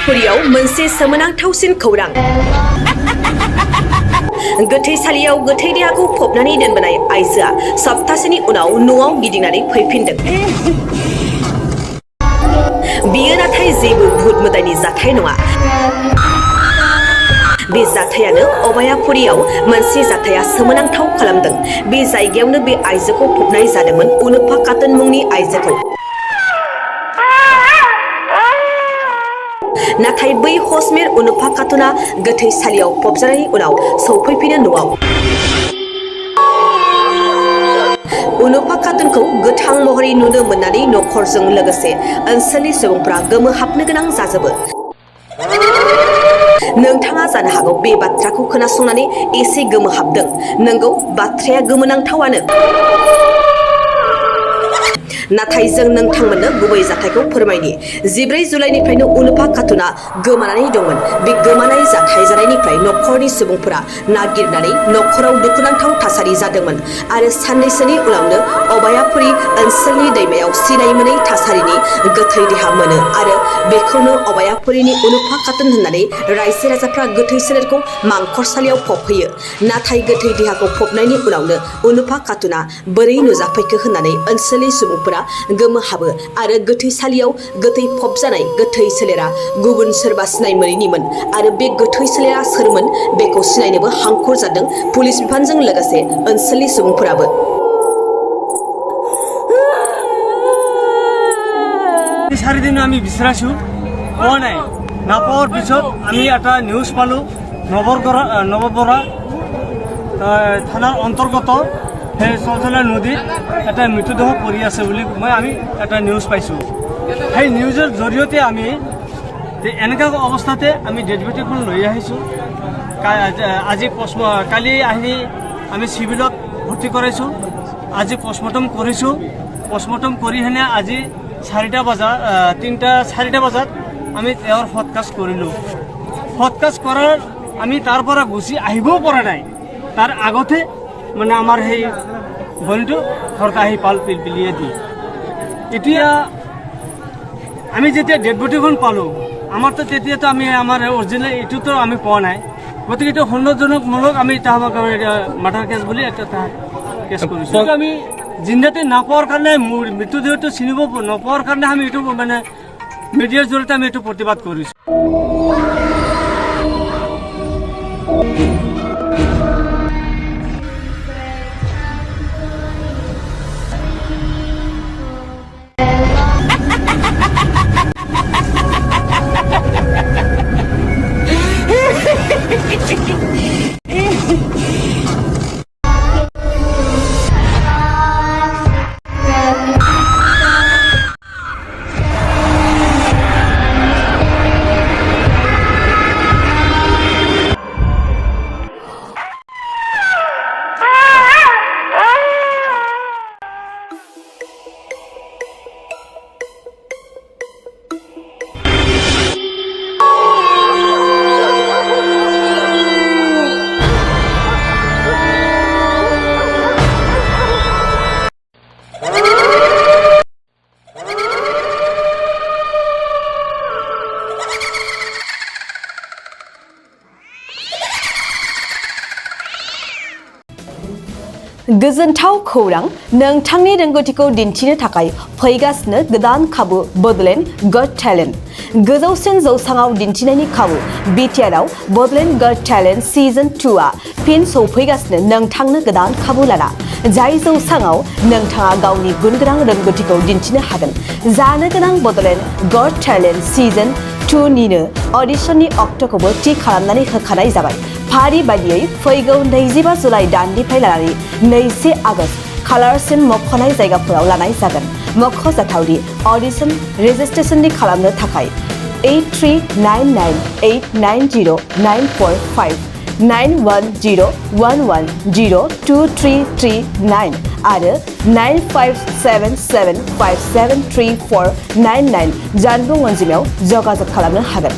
अबयापुरियाव मोनसे सोमोनांथावसिन खौरां गोथैसालियाव गोथै देहाखौ फबनानै दोनबोनाय आइजोआ सप्तासेनि उनाव न'आव गिदिंनानै फैफिनदों। बियो नाथाय जेबो भुत मोदायनि जाथाय नङा। बे जाथायानो अबयापुरियाव मोनसे जाथाया सोमोनांथाव खालामदों। बे जायगायावनो बे आइजोखौ फबनाय जादोंमोन उनुफा खातुन मुंनि आइजोखौ। नाथाय बै हसमेर उनुफा खातुना गोथैसालियाव फबजानायनि उनाव सौफैफिनो न'आव। उनुफा खातुनखौ गोथां महरै नुनो मोननानै नखरजों लोगोसे ओनसोलनि सुबुंफोरा गोमोहाबनो गोनां जाजोबो। नोंथाङा जानो हागौ बे बाथ्राखौ खोनासंनानै एसे गोमोहाबदों। नंगौ, बाथ्राया गोमोनांथावानो। नाथाय जों नोंथांमोननो गुबै जाथायखौ फोरमायनि। 14 जुलाइनिफ्रायनो उनुफा खातुना गोमानानै दंमोन। बे गोमानाय जाथाय जानायनिफ्राय नखरनि सुबुंफोरा नागिरनानै नखराव दुखुनांथाव थासारि जादोंमोन आरो साननैसोनि उनावनो अबयापुरि ओनसोलनि दैमायाव सिनाय मोनै थासारिनि गोथै देहा मोनो आरो बेखौनो अबयापुरिनि उनुफा खातुन होननानै रायजो राजाफ्रा गोथै सोलेरखौ मांखरसालियाव फबहैयो। नाथाय गोथै देहाखौ फबनायनि उनावनो उनुफा खातुना बोरै नुजाफैखो होननानै ओनसोलनि सुबुंफोरा गोमोहाबो आरो गोथैसालियाव गोथै फबजानाय गोथै सोलेरा गुबुन सोरबा सिनाय मोनैनिमोन आरो बे गोथै सोलेरा सोरमोन बेखौ सिनायनोबो हांखुर जादों पुलिस बिफानजों लोगोसे ओनसोलनि सुबुंफोराबो। চাৰিদিন আমি বিচাৰিছোঁ পোৱা নাই। নাপাৱাৰ পিছত আমি এটা নিউজ পালোঁ নৱবৰা থানাৰ অন্তৰ্গত সেই চলচলা নদীত এটা মৃতদেহ পৰি আছে বুলি আমি এটা নিউজ পাইছোঁ। সেই নিউজৰ জৰিয়তে আমি এনেকুৱা অৱস্থাতে আমি ডেড বডিখন লৈ আহিছোঁ। আজি কালি আহি আমি চিভিলত ভৰ্তি কৰাইছোঁ। আজি পষ্টমৰ্টম কৰিছোঁ। পষ্টমৰ্টম কৰি হেনে আজি 4টা বজাত আমি তেওঁৰ সৎকাজ কৰিলোঁ। সৎকাজ কৰাৰ আমি তাৰ পৰা গুচি আহিবও পৰা নাই। তাৰ আগতে মানে আমাৰ সেই ভনীটো ঘৰত আহি পাল পিলিয়ে দি এতিয়া আমি যেতিয়া ডেড বডিখন পালোঁ, আমাৰতো তেতিয়াতো আমি আমাৰ অৰিজিনেল এইটোতো আমি পোৱা নাই। গতিকে এইটো সন্দেহজনকমূলক আমি তাহাঁতক মাৰ্ডাৰ কেছ বুলি এটা কেছ কৰিছোঁ। আমি জিন্দাতে নাপোৱাৰ কাৰণে মৃতদেহটো চিনিব নপোৱাৰ কাৰণে আমি এইটো মানে মিডিয়াৰ জৰিয়তে আমি এইটো প্ৰতিবাদ কৰিছোঁ। गोजोनथाव खौरां, नोंथांनि रोंगौथिखौ दिन्थिनो थाखाय फैगासिनो गोदान खाबु बडलेण्ड गट टेलेन्ट। गोजौसिन जौसाङाव दिन्थिनायनि खाबु बिटिआरआव बडलेण्ड गट टेलेन्ट सिजन 2आ फिन सौफैगासिनो नोंथांनो गोदान खाबु लाना। जाय जौसाङाव नोंथाङा गावनि गुनगोनां रोंगौथिखौ दिन्थिनो हागोन। जानो गोनां बडलेण्ड गट टेलेन्ट सिजन 2निनो अडिशननि अक्ट'खौबो थि खालामनानै होखानाय जाबाय। फारि बायदियै फैगौ 25 जुलाइ दाननिफ्राय लानानै 2 आगस्त खालारसिम मख'नाय जायगाफोराव लानाय जागोन। मख'जाथावदि अडिशन रेजिस्ट्रेशननि खालामनो थाखाय 8399890945 9101102339 आरो 9577573499 जानबुं अनजिमायाव जगाजग खालामनो हागोन।